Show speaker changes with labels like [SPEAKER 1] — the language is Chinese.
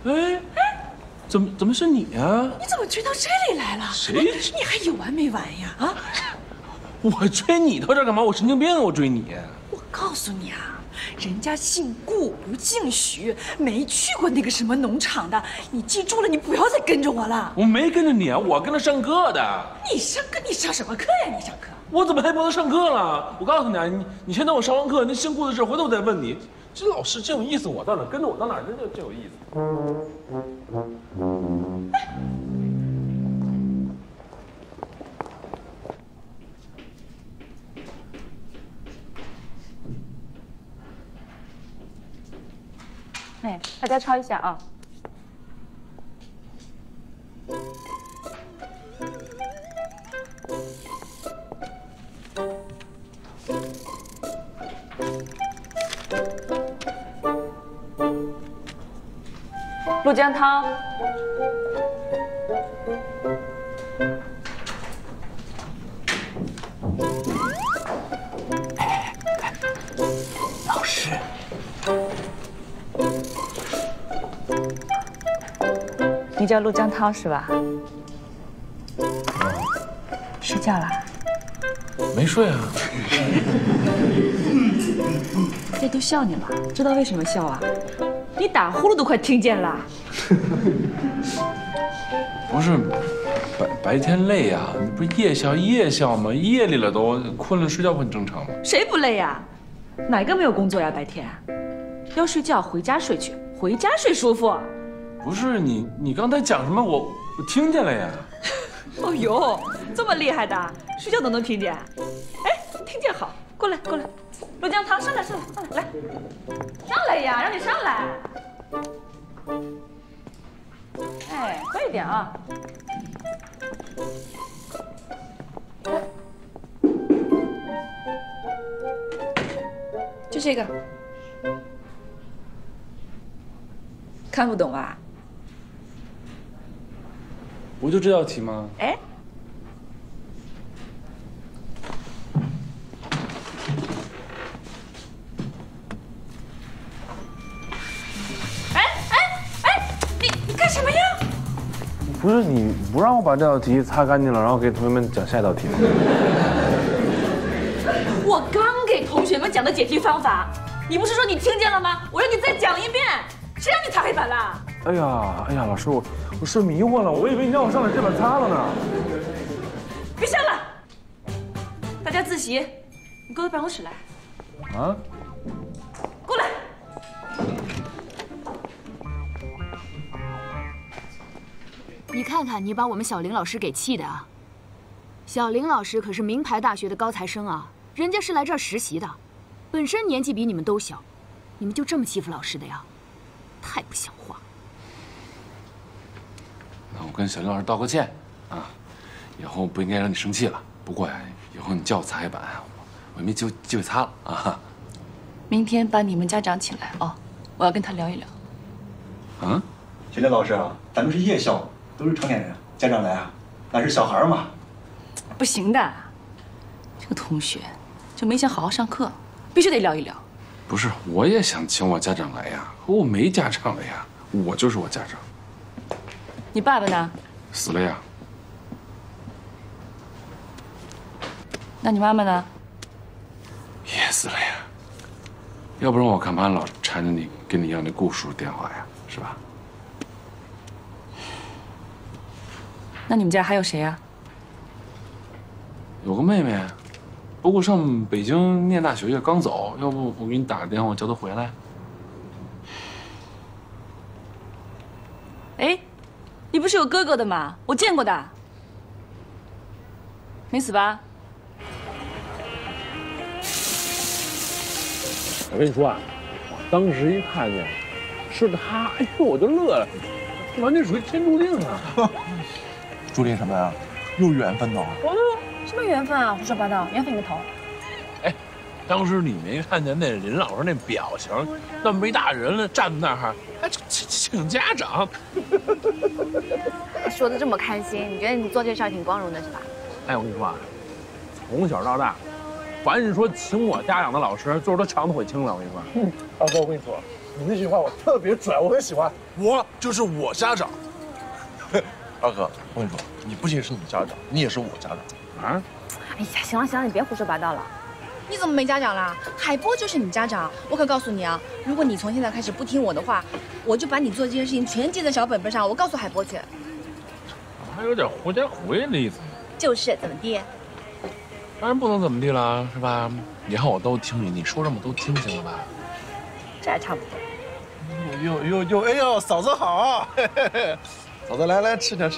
[SPEAKER 1] 哎，怎么是你啊？
[SPEAKER 2] 你怎么追到这里来了？
[SPEAKER 1] 谁？
[SPEAKER 2] 你还有完没完呀？啊！
[SPEAKER 1] 我追你到这儿干嘛？我神经病啊！我追你。
[SPEAKER 2] 我告诉你啊，人家姓顾不姓许，没去过那个什么农场的。你记住了，你不要再跟着我了。
[SPEAKER 1] 我没跟着你啊，我跟着上课的。
[SPEAKER 2] 你上课？你上什么课呀？你上课？
[SPEAKER 1] 我怎么还不能上课了？我告诉你啊，你先等我上完课，那姓顾的事回头我再问你。这老师真有意思，我到哪跟着我到哪，真有意思。
[SPEAKER 3] 哎，大家抄一下啊。陆江涛，
[SPEAKER 4] 老师，
[SPEAKER 3] 你叫陆江涛是吧？睡觉啦？
[SPEAKER 1] 没睡啊。
[SPEAKER 3] 这都笑你了，知道为什么笑啊？你打呼噜都快听见了。
[SPEAKER 1] 不是，白天累呀，你不是夜校吗？夜里了都困了，睡觉不很正常吗？
[SPEAKER 3] 谁不累呀？哪个没有工作呀？白天要睡觉，回家睡去，回家睡舒服。
[SPEAKER 1] 不是你刚才讲什么？我听见了呀。
[SPEAKER 3] 哦呦，这么厉害的，睡觉都能听见？哎，听见好，过来过来，陆江涛上来上来，上来呀，让你上来。哎，快一点啊！就这个，看不懂啊？
[SPEAKER 1] 不就这道题吗？
[SPEAKER 3] 哎。你干什么呀？
[SPEAKER 5] 不是你不让我把这道题擦干净了，然后给同学们讲下一道题吗？
[SPEAKER 3] 我刚给同学们讲的解题方法，你不是说你听见了吗？我让你再讲一遍，谁让你擦黑板了？
[SPEAKER 5] 哎呀，老师，我睡迷糊了，我以为你让我上来这把擦了呢。
[SPEAKER 3] 别笑了，大家自习，你给我到办公室来。
[SPEAKER 5] 啊？
[SPEAKER 3] 过来。
[SPEAKER 6] 你看看，你把我们小林老师给气的啊！小林老师可是名牌大学的高材生啊，人家是来这儿实习的，本身年纪比你们都小，你们就这么欺负老师的呀？太不像话！
[SPEAKER 1] 那我跟小林老师道个歉啊，以后不应该让你生气了。不过呀，以后你叫我擦黑板，我也没机会擦了啊。
[SPEAKER 3] 明天把你们家长请来哦，我要跟他聊一聊。
[SPEAKER 1] 啊？
[SPEAKER 4] 小林老师啊，咱们是夜校，都是成年人，家长来啊，那是小孩嘛。
[SPEAKER 3] 不行的，这个同学就没想好好上课，必须得聊一聊。
[SPEAKER 1] 不是，我也想请我家长来呀，可我没家长了呀，我就是我家长。
[SPEAKER 3] 你爸爸呢？
[SPEAKER 1] 死了呀。
[SPEAKER 3] 那你妈妈呢？
[SPEAKER 1] 也死了呀。要不然我干嘛老缠着你跟你要那顾叔电话呀？是吧？
[SPEAKER 3] 那你们家还有谁呀？
[SPEAKER 1] 有个妹妹，不过上北京念大学也刚走，要不我给你打个电话叫她回来。
[SPEAKER 3] 哎，你不是有哥哥的吗？我见过的。没死吧？
[SPEAKER 5] 我跟你说啊，我当时一看见是他，哎呦，我就乐了，这完全属于天注定啊！
[SPEAKER 4] 注定什么呀？有缘分呢。
[SPEAKER 6] 什么缘分啊？胡说八道，缘分你个头！
[SPEAKER 5] 哎，当时你没看见那林老师那表情，那么一大人了，站在那儿还请家长。
[SPEAKER 7] 说的这么开心，你觉得你做这事儿挺光荣的是吧？
[SPEAKER 5] 哎，我跟你说啊，从小到大，凡是说请我家长的老师，最后都抢得悔青了。我跟你说，大哥，我跟你说，
[SPEAKER 1] 你那句话我特别拽，我很喜欢。我就是我家长。二哥，我跟你说，你不仅是你家长，你也是我家长啊！
[SPEAKER 7] 哎呀，行了行了，你别胡说八道了。你怎么没家长啦？海波就是你家长，我可告诉你啊，如果你从现在开始不听我的话，我就把你做这件事情全记在小本本上，我告诉海波去。
[SPEAKER 5] 还有点狐假虎威的意思。
[SPEAKER 7] 就是怎么地？
[SPEAKER 5] 当然不能怎么地了，是吧？以后我都听你，你说什么都听，行了吧？
[SPEAKER 7] 这还差不多。
[SPEAKER 1] 哎呦，嫂子好，嫂子来吃点。